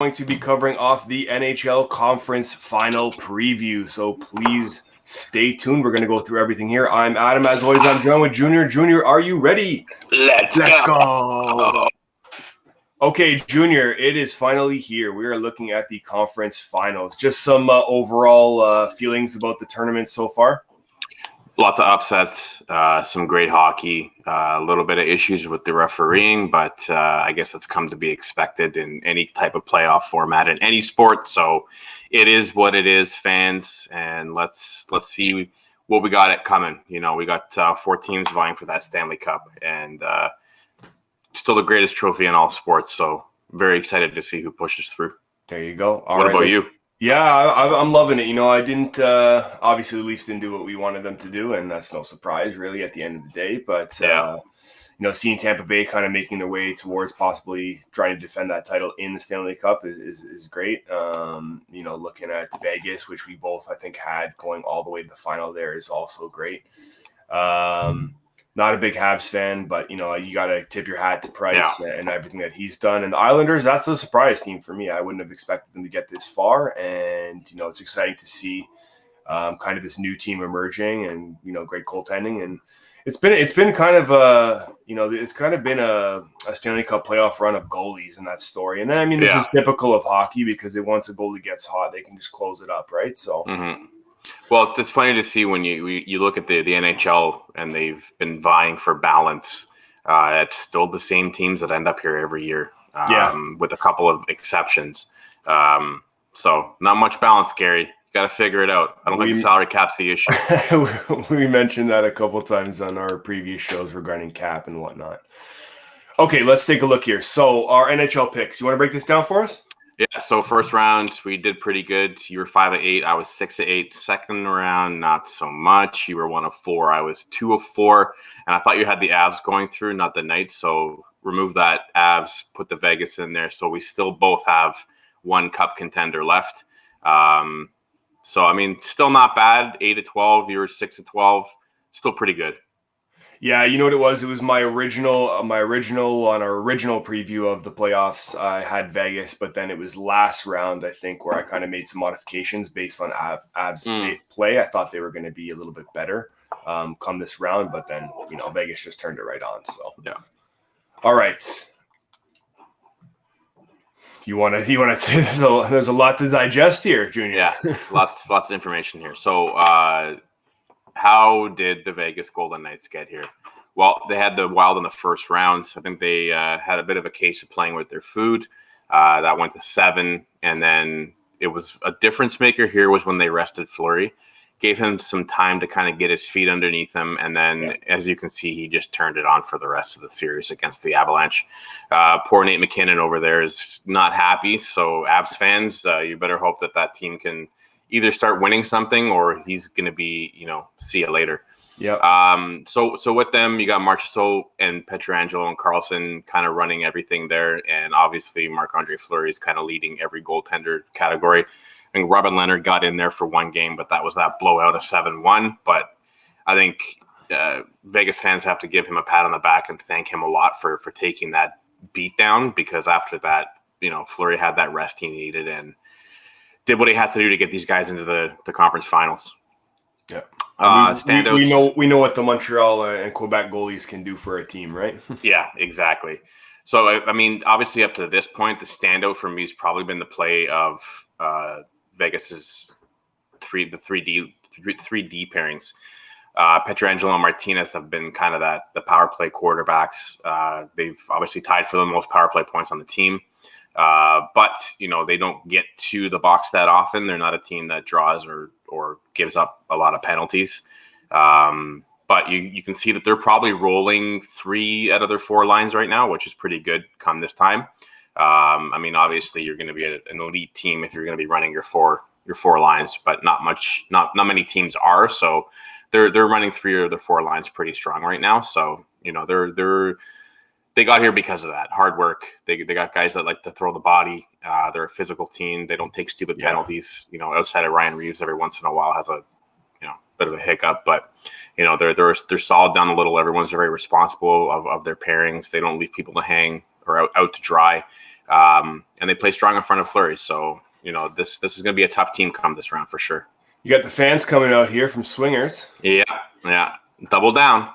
Going to be covering off the NHL Conference Final Preview, so please stay tuned. We're going to go through everything here. I'm Adam. As always, I'm joined with Junior. Junior, are you ready? Let's go. Okay, Junior, it is finally here. We are looking at the conference finals. Just some overall feelings about the tournament so far? Lots of upsets, some great hockey, a little bit of issues with the refereeing, but I guess that's come to be expected in any type of playoff format in any sport. So it is what it is, fans, and let's see what we got coming. You know, we got 4 teams vying for that Stanley Cup, and still the greatest trophy in all sports. So very excited to see who pushes through. There you go. What about you? Yeah, I'm loving it. You know, I didn't obviously the Leafs didn't do what we wanted them to do, and that's no surprise really at the end of the day. But you know, seeing Tampa Bay kind of making their way towards possibly trying to defend that title in the Stanley Cup is great. You know, looking at Vegas, which we both I think had going all the way to the final there, is also great. Not a big Habs fan, but, you know, you got to tip your hat to Price and everything that he's done. And the Islanders, that's the surprise team for me. I wouldn't have expected them to get this far. And, you know, it's exciting to see kind of this new team emerging and, you know, great goaltending. And it's been kind of you know, it's kind of been a Stanley Cup playoff run of goalies in that story. And I mean, this is typical of hockey because once a goalie gets hot, they can just close it up, right? So. Mm-hmm. Well, it's funny to see when you look at the NHL and they've been vying for balance. It's still the same teams that end up here every year, with a couple of exceptions. So not much balance, Gary. You got to figure it out. I don't think the salary cap's the issue. We mentioned that a couple times on our previous shows regarding cap and whatnot. Okay, let's take a look here. So our NHL picks. You want to break this down for us? Yeah, so first round, we did pretty good. You were 5 of 8. I was 6 of 8. Second round, not so much. You were 1 of 4. I was 2 of 4. And I thought you had the Avs going through, not the Knights. So remove that Avs, put the Vegas in there. So we still both have 1 cup contender left. So, I mean, still not bad. 8 of 12. You were 6 of 12. Still pretty good. Yeah, you know what it was? It was my original on our original preview of the playoffs. I had Vegas, but then it was last round, I think, where I kind of made some modifications based on Avs play. I thought they were going to be a little bit better come this round, but then, you know, Vegas just turned it right on. So yeah. All right. You want to? There's a lot to digest here, Junior. Yeah, lots of information here. So. How did the Vegas Golden Knights get here? Well, they had the Wild in the first round. I think they had a bit of a case of playing with their food. That went to 7. And then it was a difference maker here was when they rested Fleury. Gave him some time to kind of get his feet underneath him. And then, as you can see, he just turned it on for the rest of the series against the Avalanche. Poor Nate McKinnon over there is not happy. So, Avs fans, you better hope that team can either start winning something or he's going to be, you know, see you later. Yeah. So with them, you got Marchessault and Pietrangelo and Carlson kind of running everything there. And obviously Marc-Andre Fleury is kind of leading every goaltender category. I think Robin Leonard got in there for 1 game, but that was that blowout of 7-1. But I think Vegas fans have to give him a pat on the back and thank him a lot for taking that beat down, because after that, you know, Fleury had that rest he needed and did what he had to do to get these guys into the conference finals. Yeah. Standouts. We know what the Montreal and Quebec goalies can do for a team, right? Yeah, exactly. So, I mean, obviously up to this point, the standout for me has probably been the play of Vegas's 3D pairings. Pietrangelo and Martinez have been kind of the power play quarterbacks. They've obviously tied for the most power play points on the team. But, you know, they don't get to the box that often. They're not a team that draws or gives up a lot of penalties. But you can see that they're probably rolling 3 out of their 4 lines right now, which is pretty good come this time. I mean, obviously you're going to be an elite team if you're going to be running your four lines, but not many teams are. So they're running 3 of their 4 lines pretty strong right now. So, you know, they got here because of that hard work. They got guys that like to throw the body. They're a physical team. They don't take stupid penalties. You know, outside of Ryan Reeves, every once in a while has a bit of a hiccup, but you know they're solid down the little. Everyone's very responsible of their pairings. They don't leave people to hang or out to dry. And they play strong in front of Fleury. So, this is going to be a tough team come this round for sure. You got the fans coming out here from Swingers. Yeah. Double down.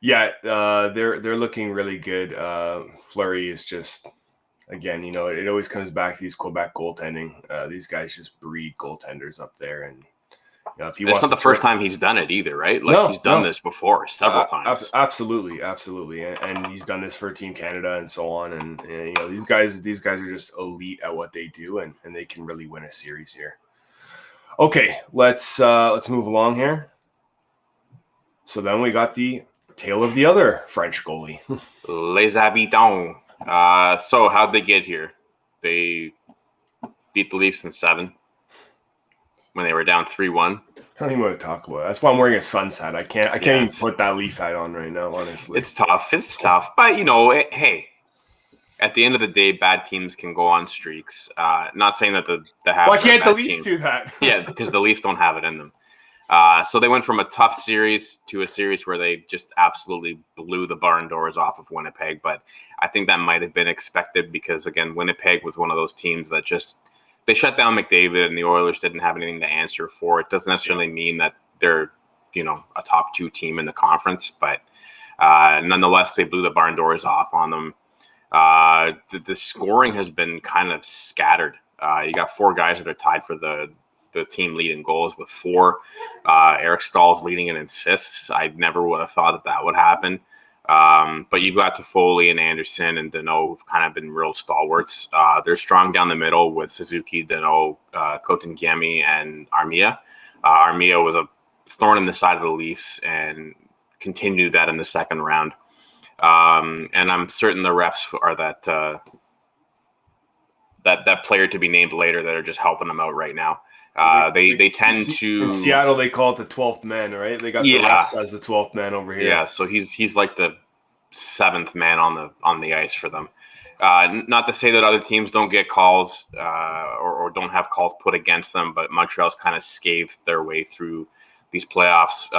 Yeah, they're looking really good. Fleury is just, again, it always comes back to these Quebec goaltending. These guys just breed goaltenders up there, and if he it's not the first time he's done it either, right? Like he's done this before several times. Absolutely, and he's done this for Team Canada and so on. And these guys are just elite at what they do, and they can really win a series here. Okay, let's move along here. So then we got the tale of the other French goalie. Les Habitants. So how'd they get here? They beat the Leafs in 7 when they were down 3-1. I don't even want to talk about it. That's why I'm wearing a Suns hat. I can't even put that Leaf hat on right now, honestly. It's tough. But, hey, at the end of the day, bad teams can go on streaks. Not saying that the Habs. Why can't the Leafs do that? Yeah, because the Leafs don't have it in them. So they went from a tough series to a series where they just absolutely blew the barn doors off of Winnipeg. But I think that might have been expected because, again, Winnipeg was one of those teams that they shut down McDavid and the Oilers didn't have anything to answer for. It doesn't necessarily mean that they're, a top 2 team in the conference. But nonetheless, they blew the barn doors off on them. The scoring has been kind of scattered. You got 4 guys that are tied for the team lead in goals with 4. Eric Stahl's leading in assists. I never would have thought that would happen. But you've got Toffoli and Anderson and Danault who've kind of been real stalwarts. They're strong down the middle with Suzuki, Danault, Kotkaniemi, and Armia. Armia was a thorn in the side of the Leafs and continued that in the second round. And I'm certain the refs are that player to be named later that are just helping them out right now. They tend to in Seattle they call it the 12th man, right? They got the refs as the 12th man over here. Yeah, so he's like the 7th man on the ice for them. Not to say that other teams don't get calls or don't have calls put against them, but Montreal's kind of scathed their way through these playoffs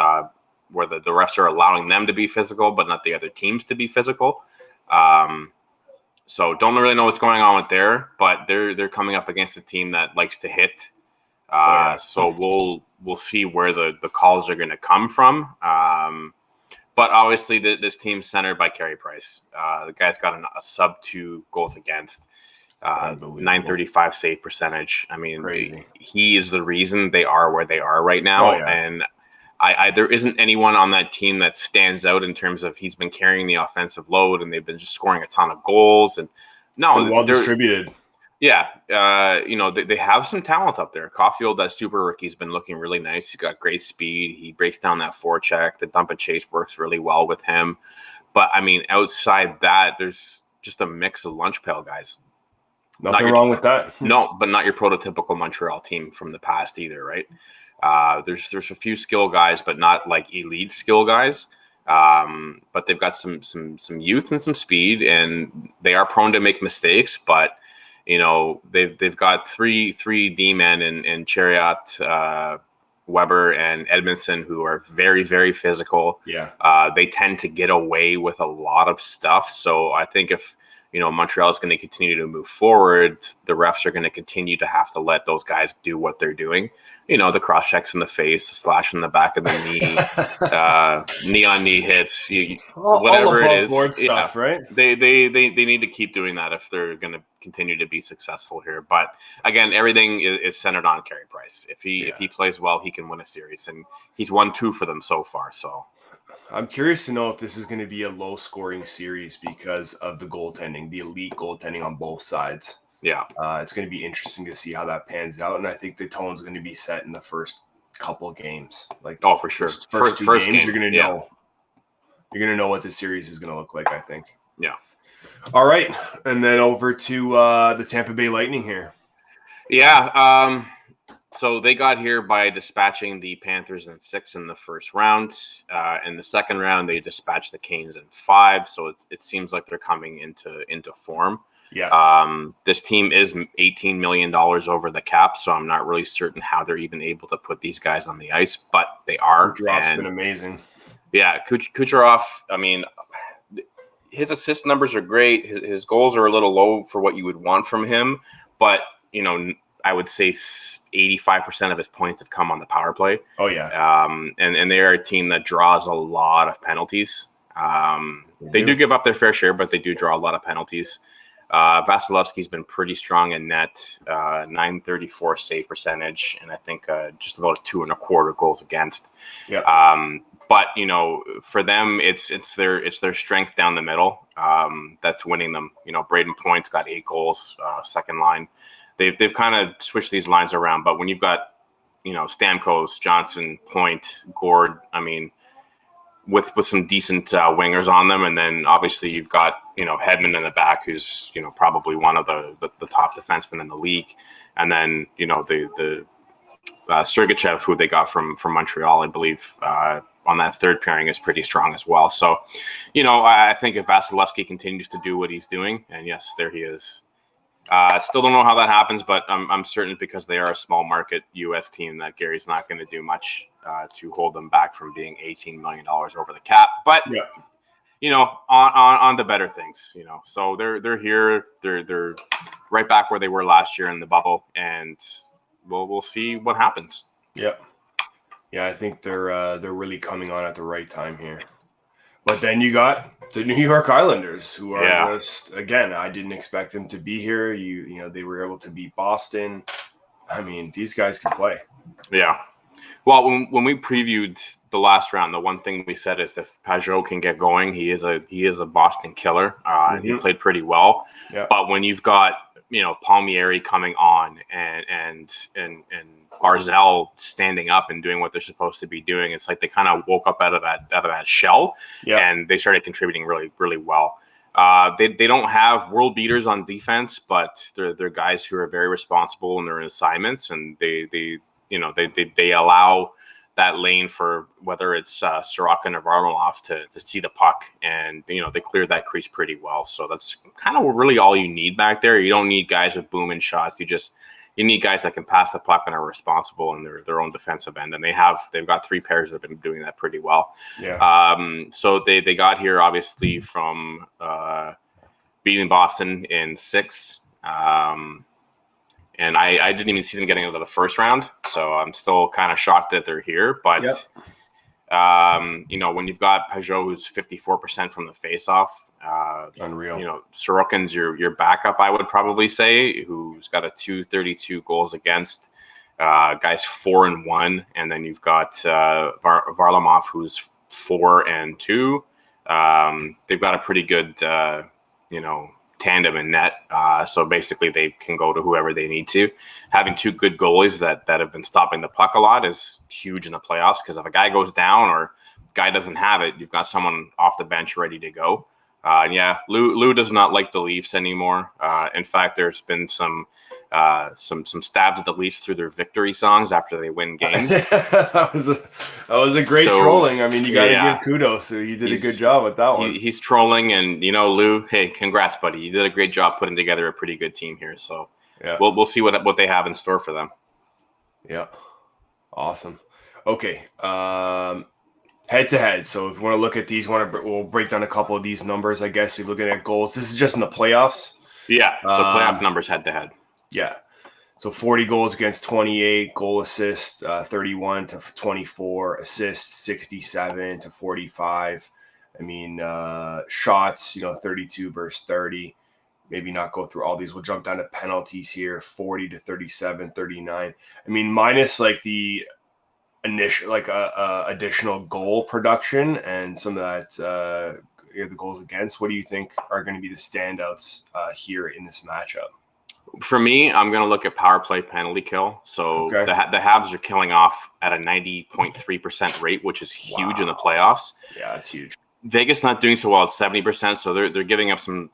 where the refs are allowing them to be physical, but not the other teams to be physical. So don't really know what's going on with there, but they're coming up against a team that likes to hit. So we'll see where the calls are going to come from. But obviously this team's centered by Carey Price. The guy's got a sub-2 goals against, 935 save percentage. I mean, crazy. He is the reason they are where they are right now. And there isn't anyone on that team that stands out in terms of he's been carrying the offensive load and they've been just scoring a ton of goals. And well distributed. Yeah, they have some talent up there. Caulfield, that super rookie, has been looking really nice. He's got great speed. He breaks down that forecheck. The dump and chase works really well with him. But, I mean, outside that, there's just a mix of lunch pail guys. Nothing wrong with that. No, but not your prototypical Montreal team from the past either, right? There's a few skill guys, but not like elite skill guys. But they've got some youth and some speed, and they are prone to make mistakes, but they've got three D-men in Chariot, Weber, and Edmondson, who are very, very physical. Yeah. They tend to get away with a lot of stuff. So I think if Montreal is going to continue to move forward, the refs are going to continue to have to let those guys do what they're doing. The cross checks in the face, the slash in the back of the knee, knee on knee hits, whatever all it is. Board stuff, right? They need to keep doing that if they're going to continue to be successful here. But again, everything is centered on Carey Price. If he plays well, he can win a series, and he's won 2 for them so far. So I'm curious to know if this is going to be a low-scoring series because of the goaltending, the elite goaltending on both sides. Yeah. It's going to be interesting to see how that pans out, and I think the tone's going to be set in the first couple of games. For sure. First two games, game, you're going to know. You're going to know what the series is going to look like, I think. Yeah. All right, and then over to the Tampa Bay Lightning here. Yeah. So they got here by dispatching the Panthers in 6 in the first round. In the second round, they dispatched the Canes in 5. So it seems like they're coming into form. Yeah. This team is $18 million over the cap, so I'm not really certain how they're even able to put these guys on the ice, but they are. Kucherov's been amazing. Yeah, Kucherov, I mean, his assist numbers are great. His goals are a little low for what you would want from him, but I would say 85% of his points have come on the power play. Oh yeah. And they are a team that draws a lot of penalties. They do give up their fair share, but they do draw a lot of penalties. Vasilevsky's been pretty strong in net, 934 save percentage, and I think just about 2.25 goals against. Yeah. But for them, it's their strength down the middle that's winning them. Braden Point's got 8 goals, second line. They've kind of switched these lines around, but when you've got Stamkos, Johnson, Point, Gord, I mean, with some decent wingers on them, and then obviously you've got Hedman in the back, who's probably one of the top defensemen in the league, and then the Sergachev, who they got from Montreal, I believe, on that third pairing is pretty strong as well. So I think if Vasilevsky continues to do what he's doing, and yes, there he is. Still don't know how that happens, but I'm certain because they are a small market U.S. team that Gary's not going to do much to hold them back from being $18 million over the cap. But on to better things. So they're here. They're right back where they were last year in the bubble, and we'll see what happens. Yep. Yeah, I think they're really coming on at the right time here. But then you got the New York Islanders, who are just, again, I didn't expect them to be here. They were able to beat Boston. I mean, these guys can play. Yeah. Well, when we previewed the last round, the one thing we said is if Pajot can get going, he is a Boston killer. He played pretty well. Yeah. But when you've got Palmieri coming on and Barzal standing up and doing what they're supposed to be doing, it's like they kind of woke up out of that shell, and they started contributing really, really well. They don't have world beaters on defense, but they're guys who are very responsible in their assignments, and they allow that lane for whether it's Sorokin or Varlamov to see the puck, and they cleared that crease pretty well. So that's kind of really all you need back there. You don't need guys with booming shots. You need guys that can pass the puck and are responsible in their own defensive end, and they've got 3 pairs that have been doing that pretty well. Yeah. So they got here obviously from beating Boston in 6. And I didn't even see them getting into the first round, so I'm still kind of shocked that they're here. But when you've got Pajot, who's 54% from the faceoff, unreal. Sorokin's your backup, I would probably say, who's got a 232 goals against. Guys 4-1, and then you've got Varlamov, who's 4-2. They've got a pretty good, tandem in net. So basically they can go to whoever they need to. Having 2 good goalies that have been stopping the puck a lot is huge in the playoffs, because if a guy goes down or guy doesn't have it, you've got someone off the bench ready to go. Lou does not like the Leafs anymore. In fact, there's been some stabs at the Leafs through their victory songs after they win games. that was a great trolling. I mean, you got to give kudos. So he did a good job with that one. He's trolling, and Lou, hey, congrats, buddy. You did a great job putting together a pretty good team here. So we'll see what they have in store for them. Yeah, awesome. Okay, head to head. So if you want to look at these, we'll break down a couple of these numbers. I guess you're looking at goals. This is just in the playoffs. Yeah. So playoff numbers head to head. Yeah. So 40 goals against 28, goal assists 31 to 24, assists 67 to 45. I mean, shots, 32 versus 30. Maybe not go through all these. We'll jump down to penalties here, 40 to 37, 39. I mean, minus like the initial, additional goal production and some of that, the goals against. What do you think are going to be the standouts here in this matchup? For me, I'm going to look at power play penalty kill. So the Habs are killing off at a 90.3% rate, which is huge in the playoffs. Yeah, that's huge. Vegas not doing so well at 70%, so they're giving up some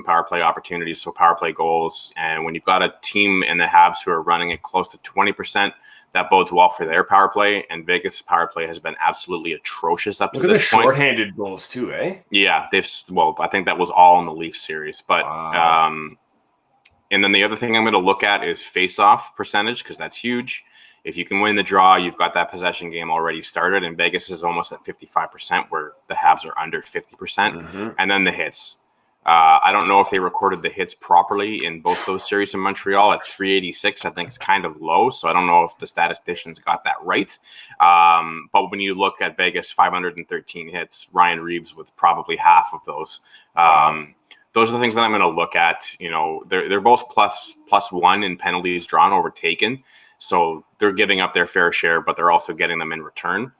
power play opportunities, so power play goals. And when you've got a team in the Habs who are running it close to 20%, that bodes well for their power play. And Vegas' power play has been absolutely atrocious up to this point. Shorthanded goals too, eh? Yeah, I think that was all in the Leafs series, but. Wow. And then the other thing I'm going to look at is face-off percentage, because that's huge. If you can win the draw, you've got that possession game already started, and Vegas is almost at 55%, where the Habs are under 50%. And then the hits. I don't know if they recorded the hits properly in both those series in Montreal at 386. I think it's kind of low, so I don't know if the statisticians got that right. But when you look at Vegas, 513 hits, Ryan Reeves with probably half of those. Those are the things that I'm going to look at. You know, they're both plus one in penalties drawn over taken. So they're giving up their fair share, but they're also getting them in return.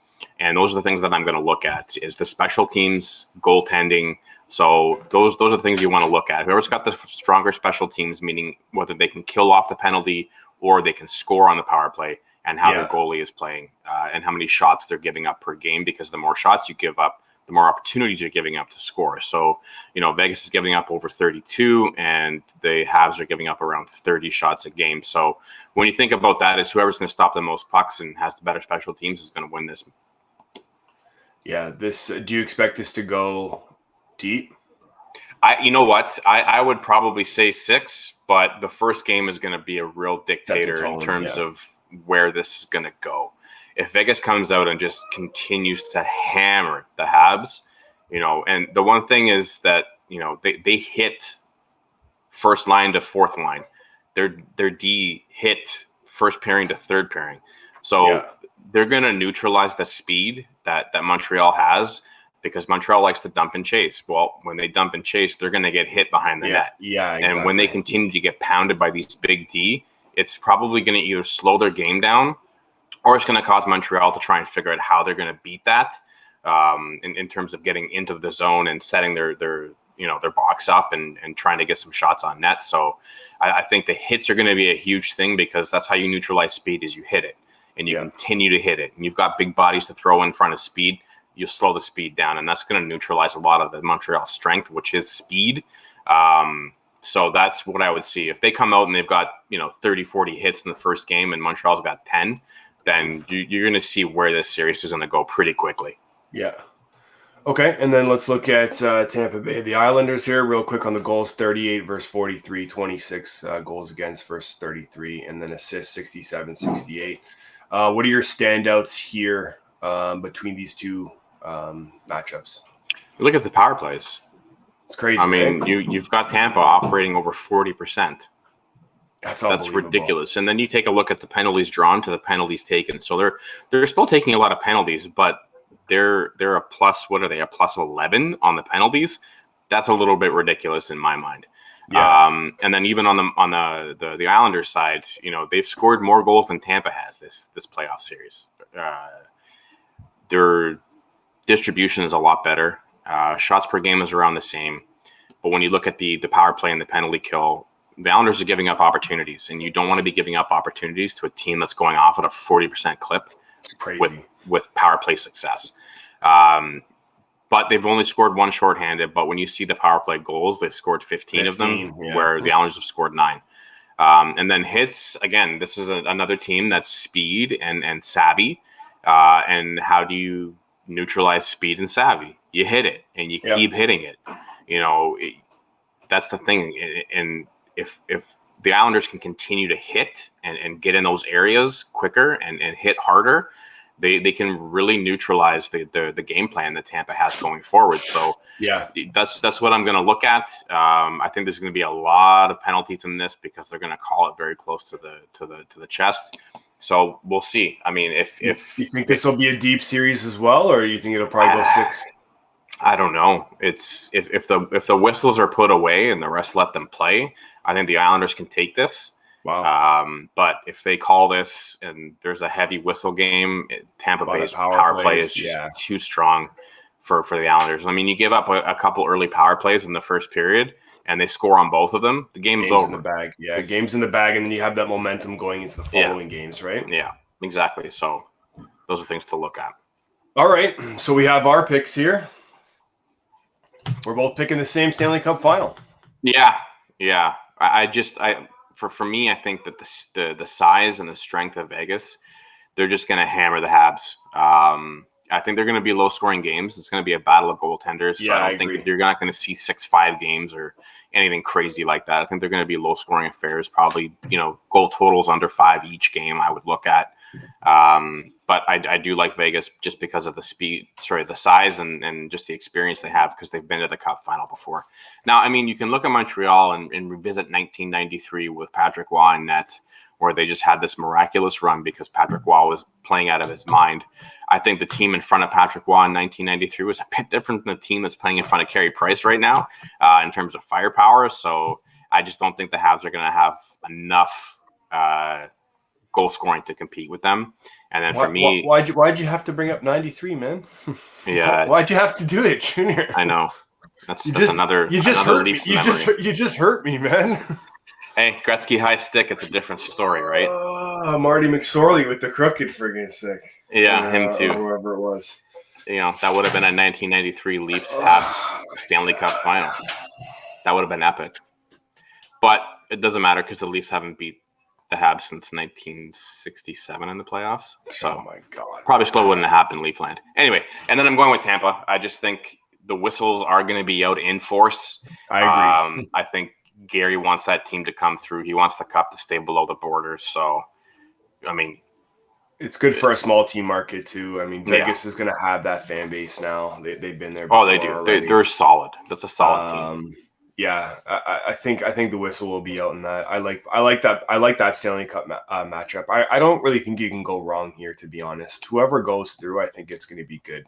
And those are the things that I'm going to look at, is the special teams, goaltending. So those are the things you want to look at. Whoever's got the stronger special teams, meaning whether they can kill off the penalty or they can score on the power play, and how their goalie is playing, and how many shots they're giving up per game, because the more shots you give up, the more opportunities you're giving up to score. So, you know, Vegas is giving up over 32, and the Habs are giving up around 30 shots a game. So when you think about that, it's whoever's going to stop the most pucks and has the better special teams is going to win this. Yeah, do you expect this to go deep? You know what? I would probably say 6, but the first game is going to be a real dictator in terms of where this is going to go. If Vegas comes out and just continues to hammer the Habs, you know, and the one thing is that, you know, they hit first line to fourth line. Their D hit first pairing to third pairing. So they're going to neutralize the speed that Montreal has, because Montreal likes to dump and chase. Well, when they dump and chase, they're going to get hit behind the net. Yeah, exactly. And when they continue to get pounded by these big D, it's probably going to either slow their game down, or it's going to cause Montreal to try and figure out how they're going to beat that, in terms of getting into the zone and setting their box up and trying to get some shots on net. So I think the hits are going to be a huge thing, because that's how you neutralize speed, is you hit it and you continue to hit it. And you've got big bodies to throw in front of speed. You slow the speed down, and that's going to neutralize a lot of the Montreal strength, which is speed. So that's what I would see. If they come out and they've got, 30, 40 hits in the first game and Montreal's got 10, then you're going to see where this series is going to go pretty quickly. Yeah. Okay, and then let's look at Tampa Bay. The Islanders here, real quick on the goals, 38 versus 43, 26 goals against versus 33, and then assists, 67, 68. What are your standouts here between these two matchups? Look at the power plays. It's crazy. I mean, you've got Tampa operating over 40%. That's ridiculous. And then you take a look at the penalties drawn to the penalties taken. So they're still taking a lot of penalties, but they're a plus. What are they? A plus 11 on the penalties. That's a little bit ridiculous in my mind. Yeah. And then even on the Islanders side, they've scored more goals than Tampa has this playoff series. Their distribution is a lot better. Shots per game is around the same. But when you look at the power play and the penalty kill, the Islanders are giving up opportunities, and you don't want to be giving up opportunities to a team that's going off at a 40% clip with power play success. But they've only scored one shorthanded. But when you see the power play goals, they've scored 15 of them, where the Islanders have scored 9. And then hits, again, this is another team that's speed and savvy. And how do you neutralize speed and savvy? You hit it, and you keep hitting it. That's the thing. And if the Islanders can continue to hit and get in those areas quicker and hit harder, they can really neutralize the game plan that Tampa has going forward. So that's what I'm going to look at. I think there's going to be a lot of penalties in this, because they're going to call it very close to the chest. So we'll see. I mean, if you think this will be a deep series as well, or you think it'll probably go 6? I don't know. It's if the whistles are put away and the rest let them play, I think the Islanders can take this. Wow. But if they call this and there's a heavy whistle game, Tampa Bay's power play is just too strong for the Islanders. I mean, you give up a couple early power plays in the first period, and they score on both of them, the game's over. In the bag. Yeah, game's in the bag, and then you have that momentum going into the following games, right? Yeah, exactly. So those are things to look at. All right, so we have our picks here. We're both picking the same Stanley Cup final. Yeah. For me, I think that the size and the strength of Vegas, they're just going to hammer the Habs. I think they're going to be low-scoring games. It's going to be a battle of goaltenders. So Yeah, I don't think you're not going to see 6-5 games or anything crazy like that. I think they're going to be low-scoring affairs. Probably, goal totals under 5 each game. I would look at. But I do like Vegas just because of the size and just the experience they have because they've been to the Cup final before. Now, I mean, you can look at Montreal and revisit 1993 with Patrick Roy in net, where they just had this miraculous run because Patrick Roy was playing out of his mind. I think the team in front of Patrick Roy in 1993 was a bit different than the team that's playing in front of Carey Price right now in terms of firepower. So I just don't think the Habs are going to have enough goal scoring to compete with them. And then for me, why'd you have to bring up 93, man? Yeah, why'd you have to do it, Junior? I know that's another Leafs memory. You just hurt me, man. Hey, Gretzky high stick, it's a different story, right? Marty McSorley with the crooked friggin' stick. Yeah, him too. Whoever it was. That would have been a 1993 Leafs Habs Stanley Cup final. That would have been epic. But it doesn't matter because the Leafs haven't beat the Habs since 1967 in the playoffs. So oh my God. Probably still wouldn't have happened in Leafland. Anyway, and then I'm going with Tampa. I just think the whistles are going to be out in force. I agree. I think Gary wants that team to come through. He wants the Cup to stay below the borders. So, I mean, it's good for a small team market too. I mean, Vegas is going to have that fan base now. They've been there before. Oh, they do. They're solid. That's a solid team. Yeah, I think the whistle will be out in that. I like that Stanley Cup matchup. I don't really think you can go wrong here, to be honest. Whoever goes through, I think it's going to be good.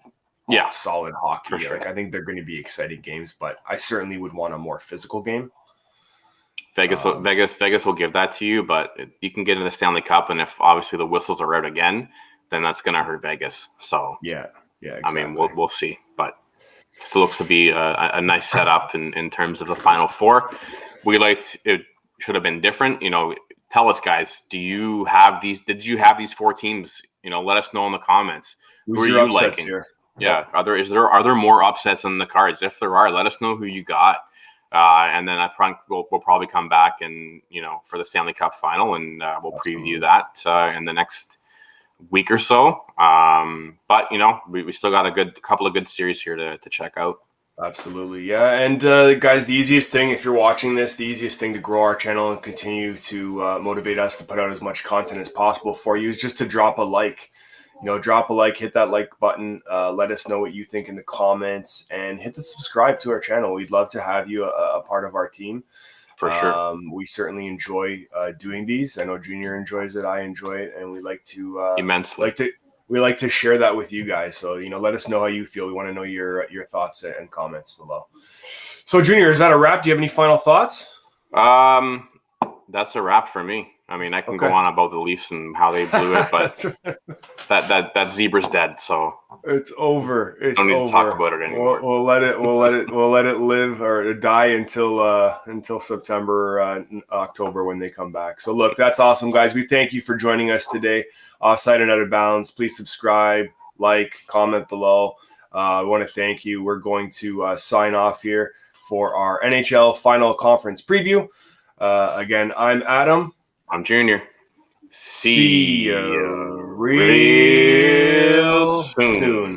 Yeah, solid hockey. For sure. Like I think they're going to be exciting games, but I certainly would want a more physical game. Vegas will give that to you, but you can get in the Stanley Cup, and if obviously the whistles are out again, then that's going to hurt Vegas. So yeah, exactly. I mean, we'll see, but still looks to be a nice setup in terms of the Final Four. It should have been different. Tell us, guys. Did you have these 4 teams? Let us know in the comments. Who are you liking? Here? Yeah. Are there more upsets in the cards? If there are, let us know who you got. And then we'll probably come back and for the Stanley Cup final, and we'll preview that in the next week or so. But we still got a couple of good series here to check out. Absolutely, yeah. And guys, the easiest thing, if you're watching this, the easiest thing to grow our channel and continue to motivate us to put out as much content as possible for you is just to drop a like. Drop a like, hit that like button. Let us know what you think in the comments, and hit the subscribe to our channel. We'd love to have you a part of our team. For sure. We certainly enjoy doing these. I know Junior enjoys it. I enjoy it, and we like to immensely. We like to share that with you guys. So let us know how you feel. We want to know your thoughts and comments below. So Junior, is that a wrap? Do you have any final thoughts? That's a wrap for me. I mean, I can go on about the Leafs and how they blew it, but that zebra's dead. So it's over. Don't need to talk about it anymore. We'll let it live or die until September, October when they come back. So look, that's awesome, guys. We thank you for joining us today. Offside and Out of Bounds. Please subscribe, like, comment below. I want to thank you. We're going to sign off here for our NHL Final Conference Preview. Again, I'm Adam. I'm Junior. See you real soon.